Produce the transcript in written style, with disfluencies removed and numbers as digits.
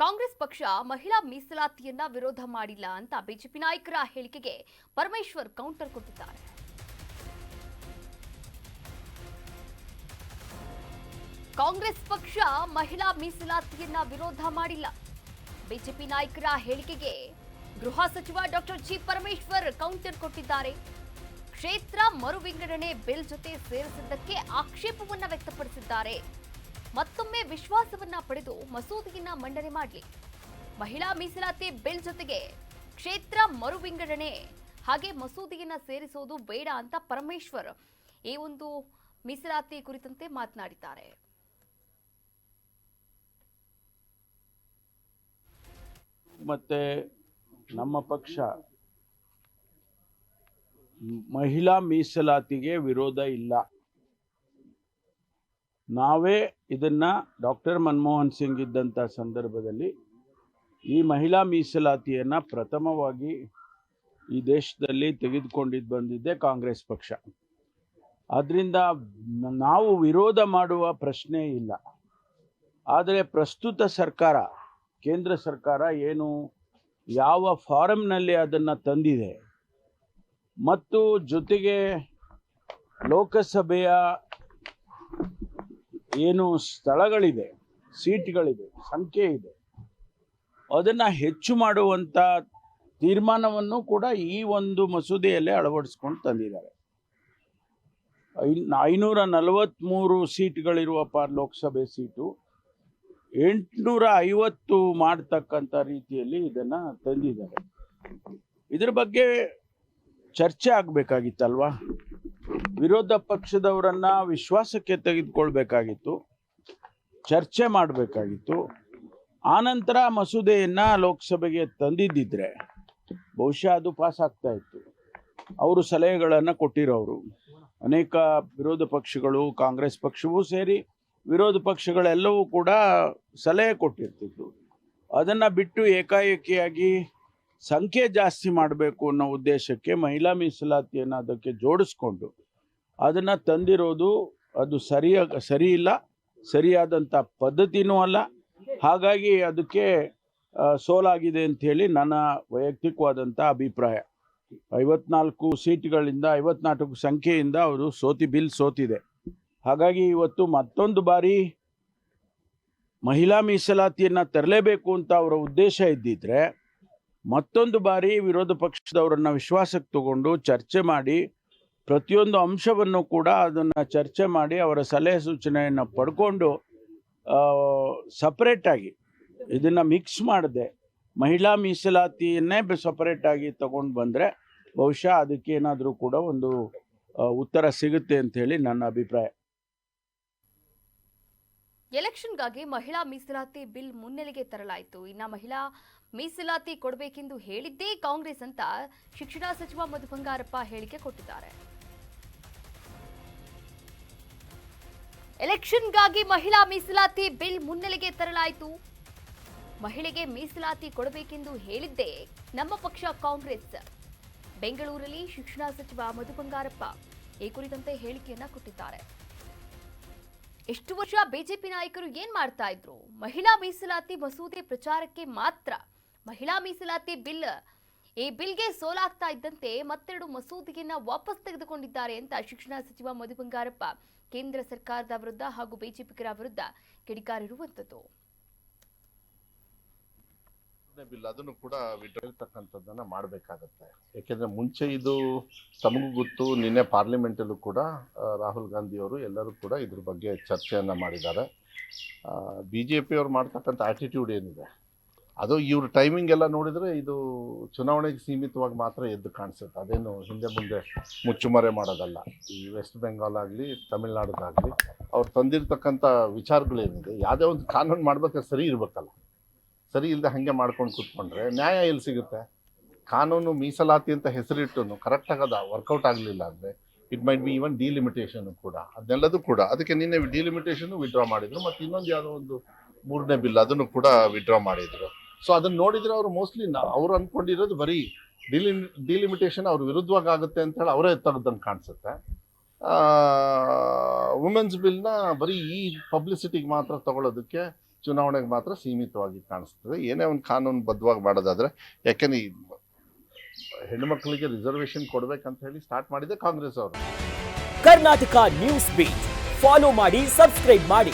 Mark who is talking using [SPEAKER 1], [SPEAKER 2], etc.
[SPEAKER 1] ಕಾಂಗ್ರೆಸ್ ಪಕ್ಷ ಮಹಿಳಾ ಮೀಸಲಾತಿಯನ್ನ ವಿರೋಧ ಮಾಡಿಲ್ಲ ಅಂತ ಬಿಜೆಪಿ ನಾಯಕರ ಹೇಳಿಕೆಗೆ ಪರಮೇಶ್ವರ್ ಕೌಂಟರ್ ಕೊಟ್ಟಿದ್ದಾರೆ. ಕಾಂಗ್ರೆಸ್ ಪಕ್ಷ ಮಹಿಳಾ ಮೀಸಲಾತಿಯನ್ನ ವಿರೋಧ ಮಾಡಿಲ್ಲ. ಬಿಜೆಪಿ ನಾಯಕರ ಹೇಳಿಕೆಗೆ ಗೃಹ ಸಚಿವ ಡಾಕ್ಟರ್ ಜಿ ಪರಮೇಶ್ವರ್ ಕೌಂಟರ್ ಕೊಟ್ಟಿದ್ದಾರೆ. ಕ್ಷೇತ್ರ ಮರು ವಿಂಗಡಣೆ ಬಿಲ್ ಜೊತೆ ಸೇರಿಸಿದ್ದಕ್ಕೆ ಆಕ್ಷೇಪವನ್ನ ವ್ಯಕ್ತಪಡಿಸಿದ್ದಾರೆ. ಮತ್ತೊಮ್ಮೆ ವಿಶ್ವಾಸವನ್ನ ಪಡೆದು ಮಸೂದೆಯನ್ನ ಮಂಡನೆ ಮಾಡಲಿ. ಮಹಿಳಾ ಮೀಸಲಾತಿ ಬಿಲ್ ಜೊತೆಗೆ ಕ್ಷೇತ್ರ ಮರು ವಿಂಗಡಣೆ ಹಾಗೆ ಮಸೂದೆಯನ್ನ ಸೇರಿಸೋದು ಬೇಡ ಅಂತ ಪರಮೇಶ್ವರ್ ಈ ಒಂದು ಮೀಸಲಾತಿ ಕುರಿತಂತೆ ಮಾತನಾಡಿದ್ದಾರೆ.
[SPEAKER 2] ಮತ್ತೆ ನಮ್ಮ ಪಕ್ಷ ಮಹಿಳಾ ಮೀಸಲಾತಿಗೆ ವಿರೋಧ ಇಲ್ಲ. ನಾವೇ ಇದನ್ನ ಡಾಕ್ಟರ್ ಮನಮೋಹನ್ ಸಿಂಗ್ ಇದ್ದಂಥ ಸಂದರ್ಭದಲ್ಲಿ ಈ ಮಹಿಳಾ ಮೀಸಲಾತಿಯನ್ನ ಪ್ರಥಮವಾಗಿ ಈ ದೇಶದಲ್ಲಿ ತೆಗೆದುಕೊಂಡಿದ್ದು ಬಂದಿದ್ದೆ ಕಾಂಗ್ರೆಸ್ ಪಕ್ಷ. ಆದ್ದರಿಂದ ನಾವು ವಿರೋಧ ಮಾಡುವ ಪ್ರಶ್ನೆ ಇಲ್ಲ. ಆದರೆ ಪ್ರಸ್ತುತ ಸರ್ಕಾರ, ಕೇಂದ್ರ ಸರ್ಕಾರ ಏನು ಯಾವ ಫಾರಮ್ನಲ್ಲಿ ಅದನ್ನು ತಂದಿದೆ ಮತ್ತು ಜೊತೆಗೆ ಲೋಕಸಭೆಯ ಏನು ಸ್ಥಳಗಳಿದೆ, ಸೀಟ್ಗಳಿದೆ, ಸಂಖ್ಯೆ ಇದೆ, ಅದನ್ನು ಹೆಚ್ಚು ಮಾಡುವಂಥ ತೀರ್ಮಾನವನ್ನು ಕೂಡ ಈ ಒಂದು ಮಸೂದೆಯಲ್ಲೇ ಅಳವಡಿಸ್ಕೊಂಡು ತಂದಿದ್ದಾರೆ. 543 ಸೀಟ್ಗಳಿರುವ ಲೋಕಸಭೆ ಸೀಟು 850 ಮಾಡ್ತಕ್ಕಂಥ ರೀತಿಯಲ್ಲಿ ಇದನ್ನು ತಂದಿದ್ದಾರೆ. ಇದ್ರ ಬಗ್ಗೆ ಚರ್ಚೆ ಆಗಬೇಕಾಗಿತ್ತಲ್ವಾ? ವಿರೋಧ ಪಕ್ಷದವರನ್ನ ವಿಶ್ವಾಸಕ್ಕೆ ತೆಗೆದುಕೊಳ್ಬೇಕಾಗಿತ್ತು, ಚರ್ಚೆ ಮಾಡಬೇಕಾಗಿತ್ತು. ಆನಂತರ ಮಸೂದೆಯನ್ನು ಲೋಕಸಭೆಗೆ ತಂದಿದ್ದಿದ್ರೆ ಬಹುಶಃ ಅದು ಪಾಸ್ ಆಗ್ತಾ ಇತ್ತು. ಅವರು ಸಲಹೆಗಳನ್ನು ಕೊಟ್ಟಿರೋರು ಅನೇಕ ವಿರೋಧ ಪಕ್ಷಗಳು, ಕಾಂಗ್ರೆಸ್ ಪಕ್ಷವೂ ಸೇರಿ ವಿರೋಧ ಪಕ್ಷಗಳೆಲ್ಲವೂ ಕೂಡ ಸಲಹೆ ಕೊಟ್ಟಿರ್ತಿತ್ತು. ಅದನ್ನು ಬಿಟ್ಟು ಏಕಾಏಕಿಯಾಗಿ ಸಂಖ್ಯೆ ಜಾಸ್ತಿ ಮಾಡಬೇಕು ಅನ್ನೋ ಉದ್ದೇಶಕ್ಕೆ ಮಹಿಳಾ ಮೀಸಲಾತಿಯನ್ನು ಅದಕ್ಕೆ ಜೋಡಿಸ್ಕೊಂಡು ಅದನ್ನು ತಂದಿರೋದು ಅದು ಸರಿ ಇಲ್ಲ, ಸರಿಯಾದಂಥ ಪದ್ಧತಿನೂ ಅಲ್ಲ. ಹಾಗಾಗಿ ಅದಕ್ಕೆ ಸೋಲಾಗಿದೆ ಅಂಥೇಳಿ ನನ್ನ ವೈಯಕ್ತಿಕವಾದಂಥ ಅಭಿಪ್ರಾಯ. 54 ಸೀಟ್ಗಳಿಂದ 54 ಸಂಖ್ಯೆಯಿಂದ ಅವರು ಬಿಲ್ ಸೋತಿದೆ. ಹಾಗಾಗಿ ಇವತ್ತು ಮತ್ತೊಂದು ಬಾರಿ ಮಹಿಳಾ ಮೀಸಲಾತಿಯನ್ನು ತರಲೇಬೇಕು ಅಂತ ಅವರ ಉದ್ದೇಶ ಇದ್ದಿದ್ರೆ ಮತ್ತೊಂದು ಬಾರಿ ವಿರೋಧ ಪಕ್ಷದವರನ್ನು ವಿಶ್ವಾಸಕ್ಕೆ ತಗೊಂಡು ಚರ್ಚೆ ಮಾಡಿ ಪ್ರತಿಯೊಂದು ಅಂಶವನ್ನು ಕೂಡ ಅದನ್ನು ಚರ್ಚೆ ಮಾಡಿ ಅವರ ಸಲಹೆ ಸೂಚನೆಯನ್ನು ಪಡ್ಕೊಂಡು ಸಪ್ರೇಟಾಗಿ ಇದನ್ನು ಮಿಕ್ಸ್ ಮಾಡದೆ ಮಹಿಳಾ ಮೀಸಲಾತಿಯನ್ನೇ ಸಪ್ರೇಟಾಗಿ ತಗೊಂಡು ಬಂದರೆ ಬಹುಶಃ ಅದಕ್ಕೇನಾದರೂ ಕೂಡ ಒಂದು ಉತ್ತರ ಸಿಗುತ್ತೆ ಅಂಥೇಳಿ ನನ್ನ ಅಭಿಪ್ರಾಯ.
[SPEAKER 1] ಎಲೆಕ್ಷನ್ಗಾಗಿ ಮಹಿಳಾ ಮೀಸಲಾತಿ ಬಿಲ್ ಮುನ್ನೆಲೆಗೆ ತರಲಾಯಿತು. ಇನ್ನು ಮಹಿಳಾ ಮೀಸಲಾತಿ ಕೊಡಬೇಕೆಂದು ಹೇಳಿದ್ದೇ ಕಾಂಗ್ರೆಸ್ ಅಂತ ಶಿಕ್ಷಣ ಸಚಿವ ಮಧು ಬಂಗಾರಪ್ಪ ಹೇಳಿಕೆ ಕೊಟ್ಟಿದ್ದಾರೆ. ಎಲೆಕ್ಷನ್ಗಾಗಿ ಮಹಿಳಾ ಮೀಸಲಾತಿ ಬಿಲ್ ಮುನ್ನೆಲೆಗೆ ತರಲಾಯಿತು. ಮಹಿಳೆಗೆ ಮೀಸಲಾತಿ ಕೊಡಬೇಕೆಂದು ಹೇಳಿದ್ದೇ ನಮ್ಮ ಪಕ್ಷ ಕಾಂಗ್ರೆಸ್. ಬೆಂಗಳೂರಲ್ಲಿ ಶಿಕ್ಷಣ ಸಚಿವ ಮಧು ಬಂಗಾರಪ್ಪ ಈ ಕುರಿತಂತೆ ಹೇಳಿಕೆಯನ್ನ ಕೊಟ್ಟಿದ್ದಾರೆ. ಎಷ್ಟು ವರ್ಷ ಬಿಜೆಪಿ ನಾಯಕರು ಏನ್ ಮಾಡ್ತಾ ಇದ್ರು? ಮಹಿಳಾ ಮೀಸಲಾತಿ ಮಸೂದೆ ಪ್ರಚಾರಕ್ಕೆ ಮಾತ್ರ. ಮಹಿಳಾ ಮೀಸಲಾತಿ ಬಿಲ್, ಈ ಬಿಲ್ಗೆ ಸೋಲಾಗ್ತಾ ಇದ್ದಂತೆ ಮತ್ತೆರಡು ಮಸೂದೆಯನ್ನ ವಾಪಸ್ ತೆಗೆದುಕೊಂಡಿದ್ದಾರೆ ಅಂತ ಶಿಕ್ಷಣ ಸಚಿವ ಮಧು ಬಂಗಾರಪ್ಪ ಕೇಂದ್ರ ಸರ್ಕಾರದ ವಿರುದ್ಧ ಹಾಗೂ ಬಿಜೆಪಿಗರ ವಿರುದ್ಧ ಕಿಡಿಕಾರಿರುವಂತದ್ದು.
[SPEAKER 3] ಬಿಲ್ ಅದನ್ನು ಕೂಡ ವಿಡ್ರಾಲ್ತಕ್ಕಂಥದ್ದನ್ನ ಮಾಡಬೇಕಾಗತ್ತೆ. ಯಾಕೆಂದ್ರೆ ಮುಂಚೆ ಇದು ತಮಗೂ ಗೊತ್ತು, ನಿನ್ನೆ ಪಾರ್ಲಿಮೆಂಟಲ್ಲೂ ಕೂಡ ರಾಹುಲ್ ಗಾಂಧಿ ಅವರು ಎಲ್ಲರೂ ಕೂಡ ಇದ್ರ ಬಗ್ಗೆ ಚರ್ಚೆಯನ್ನ ಮಾಡಿದ್ದಾರೆ. BJP ಅವ್ರು ಮಾಡ್ತಕ್ಕಂಥ ಆಟಿಟ್ಯೂಡ್ ಏನಿದೆ ಅದು ಇವ್ರ ಟೈಮಿಂಗ್ ಎಲ್ಲ ನೋಡಿದ್ರೆ ಇದು ಚುನಾವಣೆಗೆ ಸೀಮಿತವಾಗಿ ಮಾತ್ರ ಎದ್ದು ಕಾಣಿಸುತ್ತೆ. ಅದೇನು ಹಿಂದೆ ಮುಂದೆ ಮುಚ್ಚುಮರೆ ಮಾಡೋದಲ್ಲ. ಈ ವೆಸ್ಟ್ ಬೆಂಗಾಲ್ ಆಗಲಿ ತಮಿಳ್ನಾಡುದಾಗಲಿ ಅವ್ರು ತಂದಿರ್ತಕ್ಕಂಥ ವಿಚಾರಗಳೇನಿದೆ, ಯಾವುದೇ ಒಂದು ಕಾನೂನು ಮಾಡ್ಬೇಕಾದ್ರೆ ಸರಿ ಇರಬೇಕಲ್ಲ. ಸರಿ ಇಲ್ಲದೆ ಹಾಗೆ ಮಾಡ್ಕೊಂಡು ಕೂತ್ಕೊಂಡ್ರೆ ನ್ಯಾಯ ಎಲ್ಲಿ ಸಿಗುತ್ತೆ? ಕಾನೂನು ಮೀಸಲಾತಿ ಅಂತ ಹೆಸರಿಟ್ಟು ಕರೆಕ್ಟಾಗಿ ಅದು ವರ್ಕೌಟ್ ಆಗಲಿಲ್ಲ ಅಂದರೆ it might be even delimitation ಕೂಡ, ಅದನ್ನೆಲ್ಲದೂ ಕೂಡ. ಅದಕ್ಕೆ ನಿನ್ನೆ ಡಿಲಿಮಿಟೇಷನ್ ವಿಡ್ರಾ ಮಾಡಿದ್ರು, ಮತ್ತು ಇನ್ನೊಂದು ಯಾವುದೋ ಒಂದು 3ನೇ ಬಿಲ್ ಅದನ್ನು ಕೂಡ ವಿಡ್ರಾ ಮಾಡಿದ್ರು. ಸೊ ಅದನ್ನು ನೋಡಿದರೆ ಅವರು ಮೋಸ್ಟ್ಲಿ ಅವ್ರು ಅಂದ್ಕೊಂಡಿರೋದು ಬರೀ ಡಿಲಿಮಿಟೇಷನ್ ಅವ್ರ ವಿರುದ್ಧವಾಗಿ ಆಗುತ್ತೆ ಅಂತೇಳಿ ಅವರೇ ತೆಗೆದಂಗೆ ಕಾಣಿಸುತ್ತೆ. ವುಮೆನ್ಸ್ ಬಿಲ್ನ ಬರೀ ಈ ಪಬ್ಲಿಸಿಟಿಗೆ ಮಾತ್ರ ತಗೊಳ್ಳೋದಕ್ಕೆ ಚುನಾವಣೆಗೆ ಮಾತ್ರ ಸೀಮಿತವಾಗಿ ಕಾಣಿಸ್ತದೆ. ಏನೇ ಒಂದು ಕಾನೂನುಬದ್ಧವಾಗಿ ಮಾಡೋದಾದ್ರೆ, ಯಾಕೆಂದ್ರೆ ಈ ಹೆಣ್ಮಕ್ಳಿಗೆ ರಿಸರ್ವೇಶನ್ ಕೊಡ್ಬೇಕಂತ ಹೇಳಿ ಸ್ಟಾರ್ಟ್ ಮಾಡಿದೆ ಕಾಂಗ್ರೆಸ್ ಅವರು.
[SPEAKER 4] ಕರ್ನಾಟಕ ನ್ಯೂಸ್ ಬೀಟ್ ಫಾಲೋ ಮಾಡಿ, ಸಬ್ಸ್ಕ್ರೈಬ್ ಮಾಡಿ